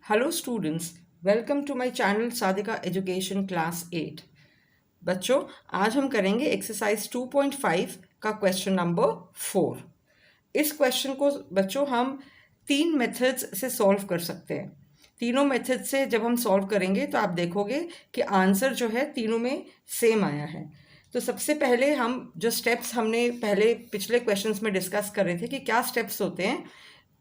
Hello students, welcome to my channel Sadika education class 8। बच्चों, आज हम करेंगे एक्सरसाइज 2.5 का क्वेश्चन नंबर 4। इस क्वेश्चन को बच्चों हम 3 मेथड्स से सॉल्व कर सकते हैं। तीनों मेथड से जब हम सॉल्व करेंगे तो आप देखोगे कि आंसर जो है तीनों में सेम आया है। तो सबसे पहले हम जो स्टेप्स हमने पहले पिछले क्वेश्चंस में डिस्कस कर रहे थे कि क्या स्टेप्स होते हैं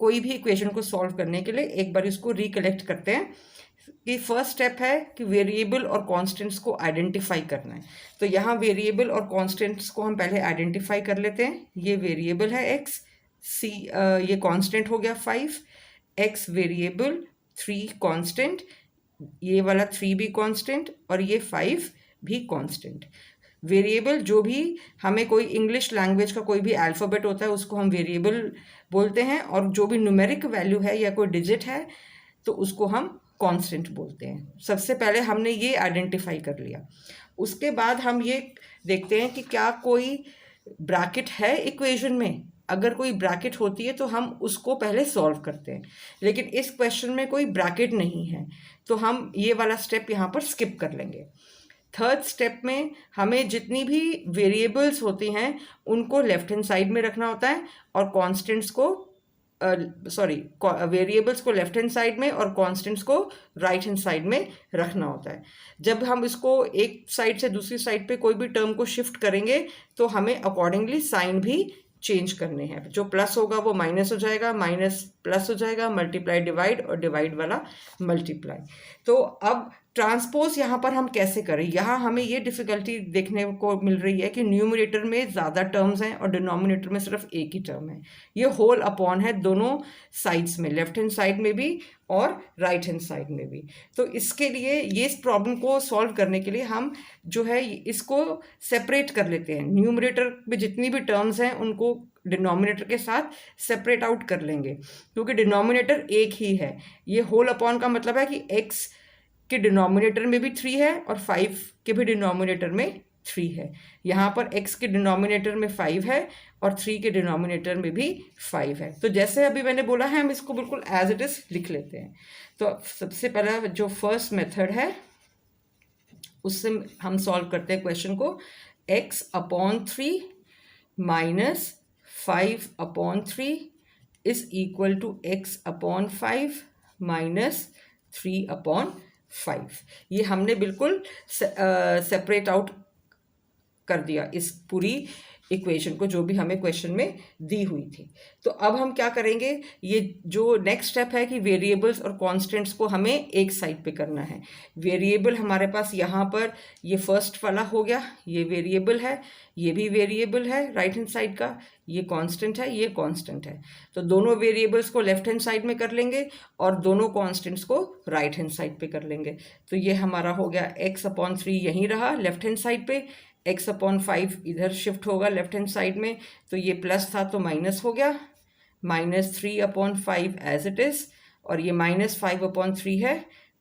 कोई भी इक्वेशन को सॉल्व करने के लिए, एक बार इसको रिकलेक्ट करते हैं कि फर्स्ट स्टेप है कि वेरिएबल और कांस्टेंट्स को आइडेंटिफाई करना है। तो यहाँ वेरिएबल और कांस्टेंट्स को हम पहले आइडेंटिफाई कर लेते हैं। ये वेरिएबल है x, सी ये कांस्टेंट हो गया 5, x वेरिएबल, 3 कांस्टेंट, ये वाला 3 भी कांस्टेंट और ये 5 भी कांस्टेंट। वेरिएबल जो भी हमें कोई इंग्लिश लैंग्वेज का कोई भी अल्फ़ाबेट होता है उसको हम वेरिएबल बोलते हैं, और जो भी न्यूमेरिक वैल्यू है या कोई डिजिट है तो उसको हम कांस्टेंट बोलते हैं। सबसे पहले हमने ये आइडेंटिफाई कर लिया। उसके बाद हम ये देखते हैं कि क्या कोई ब्रैकेट है इक्वेशन में। अगर कोई ब्रैकेट होती है तो हम उसको पहले सॉल्व करते हैं, लेकिन इस क्वेश्चन में कोई ब्रैकेट नहीं है तो हम ये वाला स्टेप यहाँ पर स्किप कर लेंगे। थर्ड स्टेप में हमें जितनी भी वेरिएबल्स होती हैं उनको लेफ्ट हैंड साइड में रखना होता है और कांस्टेंट्स को वेरिएबल्स को लेफ्ट हैंड साइड में और कांस्टेंट्स को राइट हैंड साइड में रखना होता है। जब हम इसको एक साइड से दूसरी साइड पे कोई भी टर्म को शिफ्ट करेंगे तो हमें अकॉर्डिंगली साइन भी चेंज करने हैं। जो प्लस होगा वो माइनस हो जाएगा, माइनस प्लस हो जाएगा, मल्टीप्लाई डिवाइड और डिवाइड वाला मल्टीप्लाई। तो अब ट्रांसपोज यहाँ पर हम कैसे करें, यहाँ हमें ये डिफिकल्टी देखने को मिल रही है कि न्यूमरेटर में ज़्यादा टर्म्स हैं और डिनोमिनेटर में सिर्फ एक ही टर्म है। ये होल अपॉन है दोनों साइड्स में, लेफ्ट हैंड साइड में भी और राइट हैंड साइड में भी। तो इसके लिए ये इस प्रॉब्लम को सॉल्व करने के लिए हम जो है इसको सेपरेट कर लेते हैं। न्यूमरेटर में जितनी भी टर्म्स हैं उनको डिनोमिनेटर के साथ सेपरेट आउट कर लेंगे, क्योंकि डिनोमिनेटर एक ही है। ये होल अपॉन का मतलब है कि x के डिनोमिनेटर में भी 3 है और 5 के भी डिनोमिनेटर में 3 है। यहाँ पर x के डिनोमिनेटर में 5 है और 3 के डिनोमिनेटर में भी 5 है। तो जैसे अभी मैंने बोला है हम इसको बिल्कुल एज इट इज लिख लेते हैं। तो सबसे पहला जो फर्स्ट मेथड है उससे हम सॉल्व करते हैं क्वेश्चन को। x upon 3 minus 5 upon 3 is equal to x upon 5 minus 3 upon 5। ये हमने बिल्कुल सेपरेट आउट कर दिया इस पूरी इक्वेशन को जो भी हमें क्वेश्चन में दी हुई थी। तो अब हम क्या करेंगे, ये जो नेक्स्ट स्टेप है कि वेरिएबल्स और कांस्टेंट्स को हमें एक साइड पे करना है। वेरिएबल हमारे पास यहाँ पर ये फर्स्ट वाला हो गया, ये वेरिएबल है, ये भी वेरिएबल है राइट हैंड साइड का, ये कांस्टेंट है, ये कांस्टेंट है। तो दोनों वेरिएबल्स को लेफ्ट हैंड साइड में कर लेंगे और दोनों कांस्टेंट्स को राइट हैंड साइड पे कर लेंगे। तो ये हमारा हो गया x अपॉन 3 यहीं रहा लेफ्ट हैंड साइड पे, x अपॉन 5 इधर शिफ्ट होगा लेफ्ट हैंड साइड में, तो ये प्लस था तो माइनस हो गया, minus 3 upon 5 as it is, और ये माइनस 5 अपॉन 3 है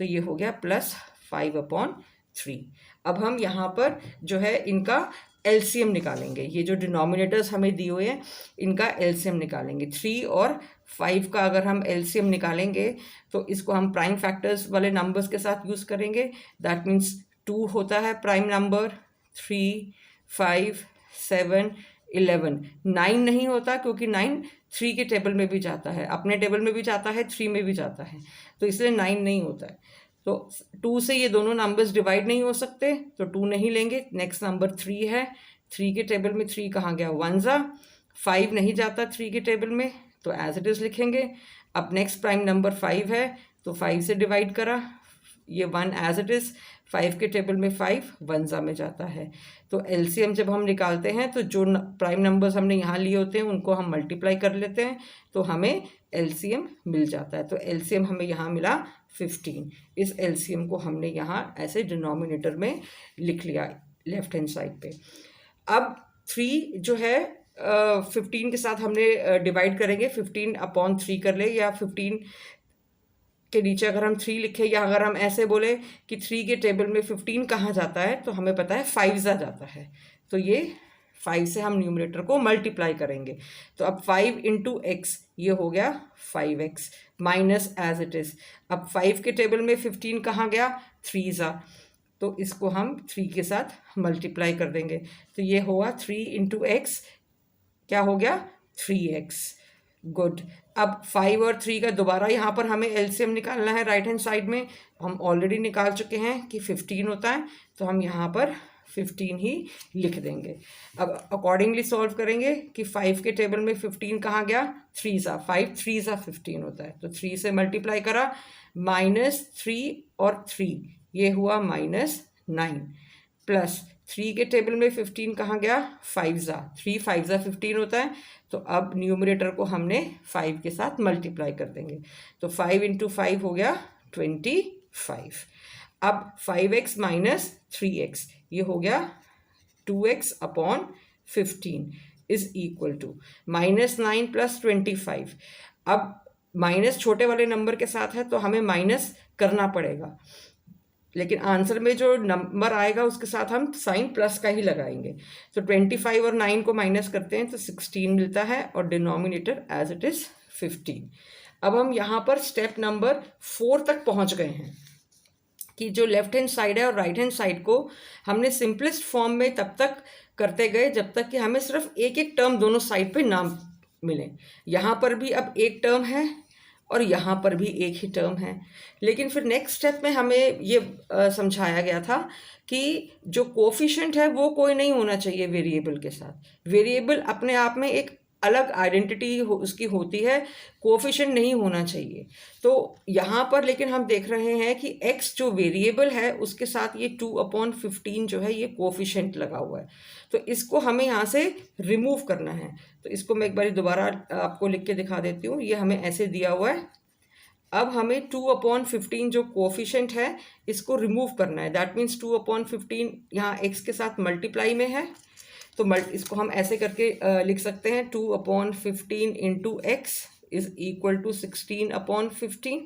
तो ये हो गया प्लस 5 अपॉन 3। अब हम यहाँ पर जो है इनका एलसीएम निकालेंगे। ये जो डिनोमिनेटर्स हमें दिए हुए हैं इनका एलसीएम निकालेंगे। 3 और 5 का अगर हम एलसीएम निकालेंगे तो इसको हम प्राइम फैक्टर्स वाले नंबर्स के साथ यूज़ करेंगे। दैट मीन्स 2 होता है प्राइम नंबर, 3, 5, 7, 11। 9 नहीं होता क्योंकि 9 3 के टेबल में भी जाता है, अपने टेबल में भी जाता है, 3 में भी जाता है, तो इसलिए 9 नहीं होता है। तो 2 से ये दोनों नंबर्स डिवाइड नहीं हो सकते तो 2 नहीं लेंगे। नेक्स्ट नंबर 3 है, 3 के टेबल में 3 कहाँ गया, 1 जा। 5 नहीं जाता 3 के टेबल में तो एज इट इज़ लिखेंगे। अब नेक्स्ट प्राइम नंबर 5 है तो 5 से डिवाइड करा, ये 1 एज इट इज़। 5 के टेबल में 5 1 में जाता है। तो एलसीएम जब हम निकालते हैं तो जो प्राइम नंबर्स हमने यहाँ लिए होते हैं उनको हम मल्टीप्लाई कर लेते हैं तो हमें एलसीएम मिल जाता है। तो एलसीएम हमें यहाँ मिला 15। इस एलसीएम को हमने यहाँ ऐसे डिनोमिनेटर में लिख लिया लेफ्ट हैंड साइड पे। अब 3 जो है 15 के साथ हमने डिवाइड करेंगे, 15 अपॉन 3 कर ले, या 15 के नीचे अगर हम 3 लिखें, या अगर हम ऐसे बोले कि 3 के टेबल में 15 कहाँ जाता है तो हमें पता है 5 जाता है, तो ये 5 से हम न्यूमरेटर को मल्टीप्लाई करेंगे। तो अब 5 इंटू एक्स ये हो गया 5x minus as it is. अब 5 के टेबल में 15 कहाँ गया, 3 ज़ा, तो इसको हम 3 के साथ मल्टीप्लाई कर देंगे। तो ये हुआ 3 इंटू एक्स, क्या हो गया 3x। गुड। अब 5 और 3 का दोबारा यहाँ पर हमें एलसीएम निकालना है राइट हैंड साइड में। हम ऑलरेडी निकाल चुके हैं कि 15 होता है, तो हम यहाँ पर 15 ही लिख देंगे। अब अकॉर्डिंगली सॉल्व करेंगे कि 5 के टेबल में 15 कहाँ गया, 3 सा, 5 3 सा 15 होता है, तो 3 से मल्टीप्लाई करा, -3 और 3 ये हुआ -9, प्लस 3 के टेबल में 15 कहाँ गया, 5 ज़ा, 3 5 ज़ा 15 होता है। तो अब न्यूमरेटर को हमने 5 के साथ मल्टीप्लाई कर देंगे। तो 5 इंटू 5 हो गया 25। अब 5x माइनस 3x ये हो गया 2x upon 15 is equal to -9 plus 25। अब माइनस छोटे वाले नंबर के साथ है तो हमें माइनस करना पड़ेगा, लेकिन आंसर में जो नंबर आएगा उसके साथ हम साइन प्लस का ही लगाएंगे। तो 25 और 9 को माइनस करते हैं तो 16 मिलता है और डिनोमिनेटर एज इट इज़ 15। अब हम यहाँ पर स्टेप नंबर 4 तक पहुँच गए हैं कि जो लेफ्ट हैंड साइड है और राइट हैंड साइड को हमने सिंपलेस्ट फॉर्म में तब तक करते गए जब तक कि हमें सिर्फ एक एक टर्म दोनों साइड पे ना मिले। यहाँ पर भी अब एक टर्म है और यहाँ पर भी एक ही टर्म है, लेकिन फिर नेक्स्ट स्टेप में हमें ये समझाया गया था कि जो कोफिशिएंट है वो कोई नहीं होना चाहिए वेरिएबल के साथ। वेरिएबल अपने आप में एक अलग आइडेंटिटी उसकी होती है, कोफिशिएंट नहीं होना चाहिए। तो यहाँ पर लेकिन हम देख रहे हैं कि x जो वेरिएबल है उसके साथ ये 2/15 जो है ये कोफिशिएंट लगा हुआ है, तो इसको हमें यहाँ से रिमूव करना है। तो इसको मैं एक बार दोबारा आपको लिख के दिखा देती हूँ। ये हमें ऐसे दिया हुआ है। अब हमें 2/15 जो कोफिशिएंट है इसको रिमूव करना है। दैट मीन्स 2/15 यहाँ x के साथ मल्टीप्लाई में है, तो इसको हम ऐसे करके लिख सकते हैं 2/15 into x is equal to 16/15।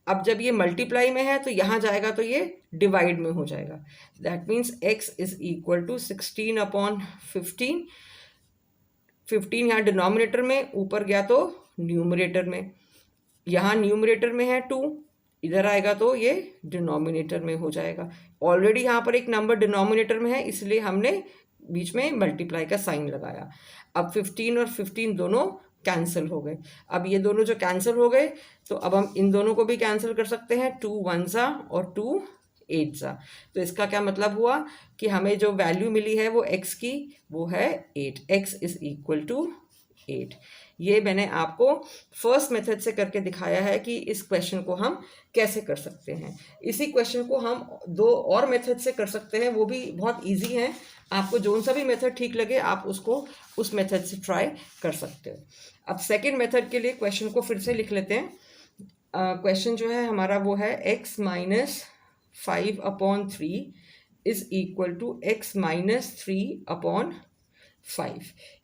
अब जब ये मल्टीप्लाई में है तो यहाँ जाएगा तो ये डिवाइड में हो जाएगा। That means x is equal to 16/15। 15 यहाँ डिनोमिनेटर में, ऊपर गया तो न्यूमरेटर में। यहाँ न्यूमरेटर में है 2, इधर आएगा तो ये डिनोमिनेटर में हो जाएगा। ऑलरेडी यहाँ पर एक नंबर डिनोमिनेटर में है इसलिए हमने बीच में मल्टीप्लाई का साइन लगाया। अब 15 और 15 दोनों कैंसिल हो गए। अब ये दोनों जो कैंसिल हो गए तो अब हम इन दोनों को भी कैंसिल कर सकते हैं, 2 1 ज़ा और 2 8 ज़ा। तो इसका क्या मतलब हुआ कि हमें जो वैल्यू मिली है वो x की वो है 8। x is equal to 8। ये मैंने आपको फर्स्ट मेथड से करके दिखाया है कि इस क्वेश्चन को हम कैसे कर सकते हैं। इसी क्वेश्चन को हम 2 और मेथड से कर सकते हैं, वो भी बहुत इजी हैं। आपको जो सा भी मेथड ठीक लगे आप उसको उस मेथड से ट्राई कर सकते हो। अब सेकंड मेथड के लिए क्वेश्चन को फिर से लिख लेते हैं। क्वेश्चन जो है हमारा वो है x minus 5/3 is equal to x minus 3/5।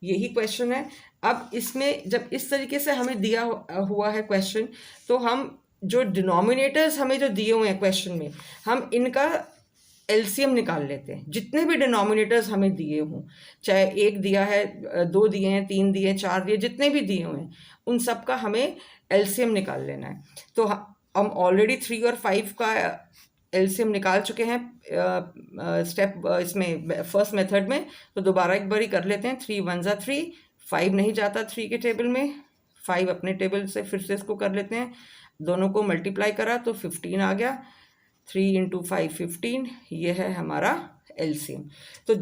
यही क्वेश्चन है। अब इसमें जब इस तरीके से हमें दिया हुआ है क्वेश्चन, तो हम जो डिनोमिनेटर्स हमें जो दिए हुए हैं क्वेश्चन में, हम इनका एलसीएम निकाल लेते हैं। जितने भी डिनोमिनेटर्स हमें दिए हों, चाहे 1 दिया है, 2 दिए हैं, 3 दिए हैं, 4 दिए, जितने भी दिए हुए हैं उन सब का हमें एलसीएम निकाल लेना है। तो हम ऑलरेडी 3 और 5 का एलसीएम निकाल चुके हैं स्टेप इसमें फर्स्ट मेथड में। तो दोबारा एक बारी कर लेते हैं। 3 1 ज़ा 3, 5 नहीं जाता 3 के टेबल में, 5 अपने टेबल से फिर से इसको कर लेते हैं। दोनों को मल्टीप्लाई करा तो 15 आ गया। 3 इंटू 5 15, ये है हमारा एलसीएम। तो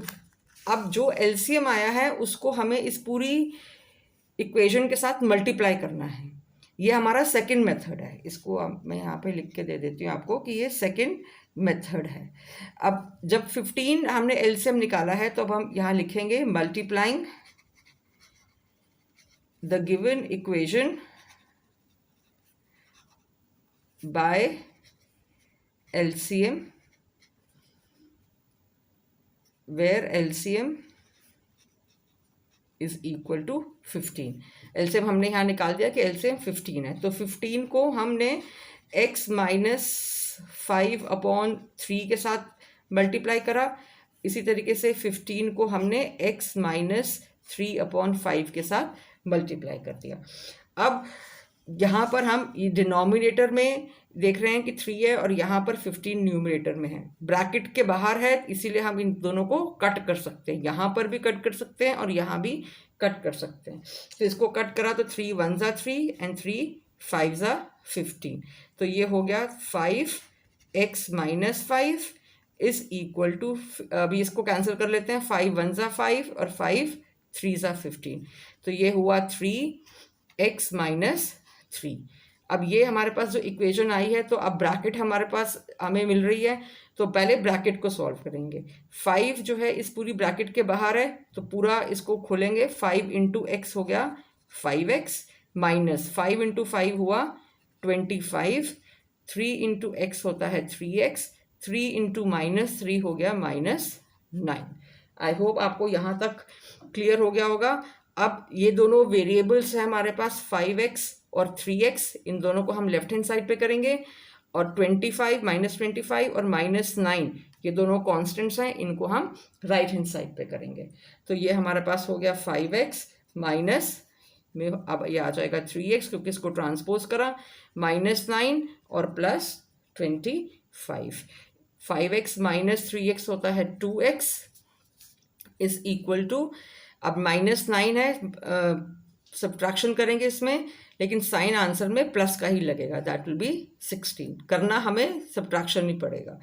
अब जो एलसीएम आया है उसको हमें इस पूरी इक्वेशन के साथ मल्टीप्लाई करना है। ये हमारा सेकंड मेथड है। इसको मैं यहाँ पे लिख के दे देती हूँ आपको कि ये सेकंड मेथड है। अब जब 15 हमने एलसीएम निकाला है तो अब हम यहाँ लिखेंगे multiplying the given equation by LCM where LCM is equal to 15। LCM हमने यहाँ निकाल दिया कि LCM 15 है, तो 15 को हमने x माइनस 5/3 के साथ मल्टीप्लाई करा। इसी तरीके से 15 को हमने x माइनस 3/5 के साथ मल्टीप्लाई कर दिया। अब यहाँ पर हम ये डिनोमिनेटर में देख रहे हैं कि 3 है और यहाँ पर 15 न्यूमरेटर में है, ब्रैकेट के बाहर है, इसीलिए हम इन दोनों को कट कर सकते हैं, यहाँ पर भी कट कर सकते हैं और यहाँ भी कट कर सकते हैं। तो इसको कट करा तो 3 1 ज़ा 3 एंड 3 5 ज़ा 15, तो ये हो गया 5x minus 5 is equal to, अभी इसको कैंसिल कर लेते हैं, 5 1 ज़ा 5 और 5 3 ज़ा 15, तो ये हुआ 3x माइनस 3। अब ये हमारे पास जो इक्वेशन आई है, तो अब ब्रैकेट हमारे पास हमें मिल रही है, तो पहले ब्रैकेट को सॉल्व करेंगे। 5 जो है इस पूरी ब्रैकेट के बाहर है, तो पूरा इसको खोलेंगे, 5 इंटू एक्स हो गया 5x माइनस 5 इंटू 5 हुआ 25, 3 इंटू एक्स होता है 3x, 3 इंटू माइनस 3 हो गया -9। आई होप आपको यहाँ तक क्लियर हो गया होगा। अब ये दोनों वेरिएबल्स हैं हमारे पास 5x और 3x, इन दोनों को हम लेफ्ट हैंड साइड पे करेंगे, और 25 -25 और -9 ये दोनों कॉन्स्टेंट्स हैं, इनको हम राइट हैंड साइड पे करेंगे। तो ये हमारे पास हो गया 5x माइनस में, अब ये आ जाएगा 3x क्योंकि इसको ट्रांसपोज करा, -9 और प्लस 25। 5x माइनस 3x होता है 2x इज इक्वल टू, अब -9 है, सब्ट्रैक्शन करेंगे इसमें, लेकिन साइन आंसर में प्लस का ही लगेगा, दैट विल बी 16, करना हमें सब्ट्रैक्शन ही पड़ेगा।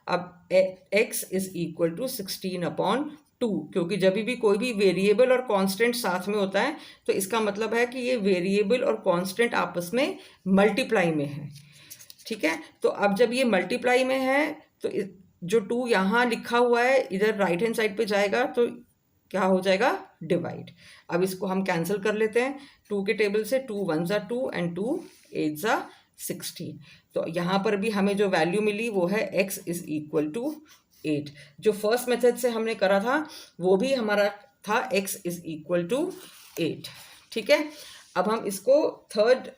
अब x इज इक्वल टू 16/2, क्योंकि जब भी कोई भी वेरिएबल और कांस्टेंट साथ में होता है तो इसका मतलब है कि ये वेरिएबल और कांस्टेंट आपस में मल्टीप्लाई में है, ठीक है। तो अब जब ये मल्टीप्लाई में है तो जो 2 यहाँ लिखा हुआ है इधर राइट हैंड साइड पे जाएगा, तो क्या हो जाएगा, डिवाइड। अब इसको हम कैंसिल कर लेते हैं 2 के टेबल से, 2 1 ज़ा 2 एंड 2 8 ज़ा 16, तो यहाँ पर भी हमें जो वैल्यू मिली वो है x इज इक्वल टू 8। जो फर्स्ट मेथड से हमने करा था वो भी हमारा था x इज इक्वल टू 8, ठीक है। अब हम इसको थर्ड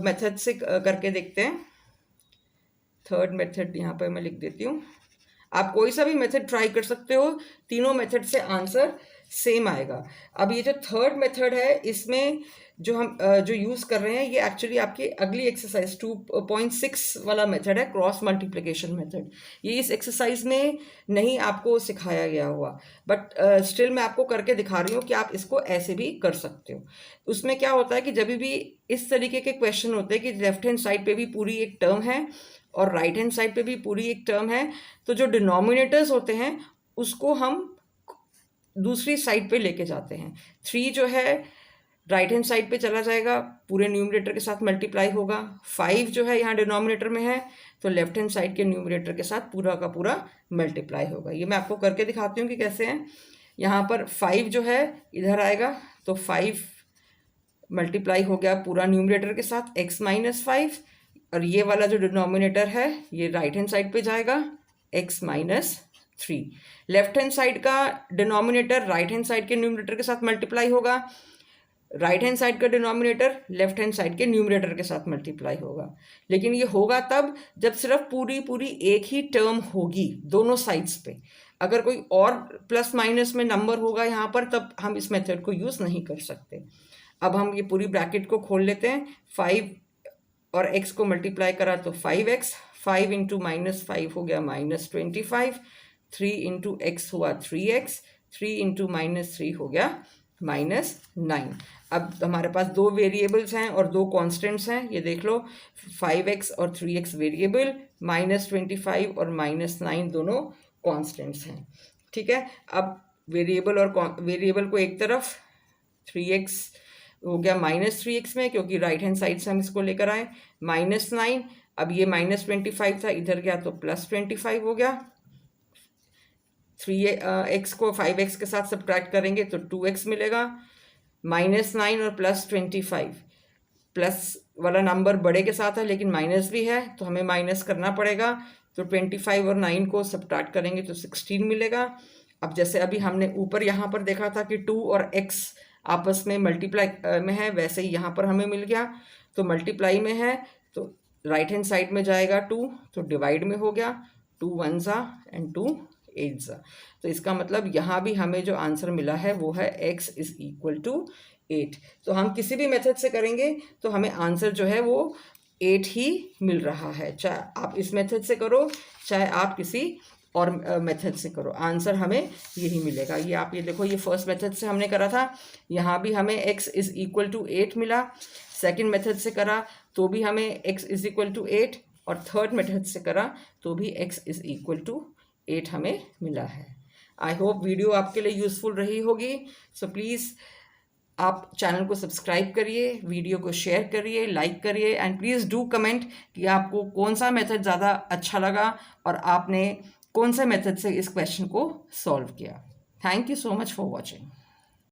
मेथड से करके देखते हैं। थर्ड मेथड यहाँ पर मैं लिख देती हूँ, आप कोई सा भी मेथड ट्राई कर सकते हो, तीनों मेथड से आंसर सेम आएगा। अब ये जो थर्ड मेथड है इसमें जो हम जो यूज़ कर रहे हैं ये एक्चुअली आपकी अगली एक्सरसाइज 2.6 वाला मेथड है, क्रॉस मल्टीप्लिकेशन मेथड। ये इस एक्सरसाइज में नहीं आपको सिखाया गया हुआ, बट स्टिल मैं आपको करके दिखा रही हूँ कि आप इसको ऐसे भी कर सकते हो। उसमें क्या होता है कि जब भी इस तरीके के क्वेश्चन होते हैं कि लेफ्ट हैंड साइड पे भी पूरी एक टर्म है और राइट हैंड साइड पे भी पूरी एक टर्म है, तो जो डिनोमिनेटर्स होते हैं उसको हम दूसरी साइड पे लेके जाते हैं। 3 जो है राइट हैंड साइड पे चला जाएगा, पूरे न्यूमरेटर के साथ मल्टीप्लाई होगा। 5 जो है यहाँ डिनोमिनेटर में है, तो लेफ्ट हैंड साइड के न्यूमरेटर के साथ पूरा का पूरा मल्टीप्लाई होगा। ये मैं आपको करके दिखाती हूँ कि कैसे हैं। यहाँ पर 5 जो है इधर आएगा, तो 5 मल्टीप्लाई हो गया पूरा न्यूमरेटर के साथ x माइनस 5, और ये वाला जो डिनोमिनेटर है ये राइट हैंड साइड पे जाएगा x minus 3। Left hand side का डिनोमिनेटर राइट हैंड साइड के न्यूमरेटर के साथ मल्टीप्लाई होगा, राइट हैंड साइड का डिनोमिनेटर लेफ्ट हैंड साइड के न्यूमरेटर के साथ मल्टीप्लाई होगा। लेकिन ये होगा तब जब सिर्फ पूरी पूरी एक ही टर्म होगी दोनों साइड्स पे। अगर कोई और प्लस माइनस में नंबर होगा यहाँ पर, तब हम इस मेथड को यूज़ नहीं कर सकते। अब हम ये पूरी ब्रैकेट को खोल लेते हैं। 5 और x को मल्टीप्लाई करा तो 5x, 5 इंटू -5 हो गया -25, 3 इंटू एक्स हुआ 3x, 3 इंटू -3 हो गया -9। अब हमारे पास 2 वेरिएबल्स हैं और 2 कांस्टेंट्स हैं, ये देख लो, 5x और 3x वेरिएबल, -25 और -9 दोनों कांस्टेंट्स हैं, ठीक है। अब वेरिएबल को एक तरफ, 3x हो गया -3x में, क्योंकि राइट हैंड साइड से हम इसको लेकर आए, -9। अब ये -25 था, इधर गया तो +25 हो गया। 3x को 5x के साथ सब्ट्रैक्ट करेंगे तो 2x मिलेगा। -9 और +25, प्लस वाला नंबर बड़े के साथ है लेकिन माइनस भी है, तो हमें माइनस करना पड़ेगा। तो 25 और 9 को सब्ट्रैक्ट करेंगे तो 16 मिलेगा। अब जैसे अभी हमने ऊपर यहाँ पर देखा था कि 2 और x आपस में मल्टीप्लाई में है, वैसे ही यहाँ पर हमें मिल गया। तो मल्टीप्लाई में है तो राइट हैंड साइड में जाएगा 2, तो डिवाइड में हो गया, 2 1 ज़ा एंड 2 8 तो इसका मतलब यहाँ भी हमें जो आंसर मिला है वो है x इज इक्वल टू 8। तो हम किसी भी मेथड से करेंगे तो हमें आंसर जो है वो 8 ही मिल रहा है, चाहे आप इस मेथड से करो चाहे आप किसी और मेथड से करो, आंसर हमें यही मिलेगा। ये आप ये देखो, ये फर्स्ट मेथड से हमने करा था, यहाँ भी हमें x इज इक्वल टू 8 मिला। सेकंड मेथड से करा तो भी हमें x इज इक्वल टू 8, और थर्ड मेथड से करा तो भी x इज इक्वल टू 8 हमें मिला है। आई होप वीडियो आपके लिए यूज़फुल रही होगी। सो प्लीज़ आप चैनल को सब्सक्राइब करिए, वीडियो को शेयर करिए, लाइक करिए, एंड प्लीज़ डू कमेंट कि आपको कौन सा मेथड ज़्यादा अच्छा लगा और आपने कौन से मेथड से इस क्वेश्चन को सॉल्व किया। Thank you so much for watching.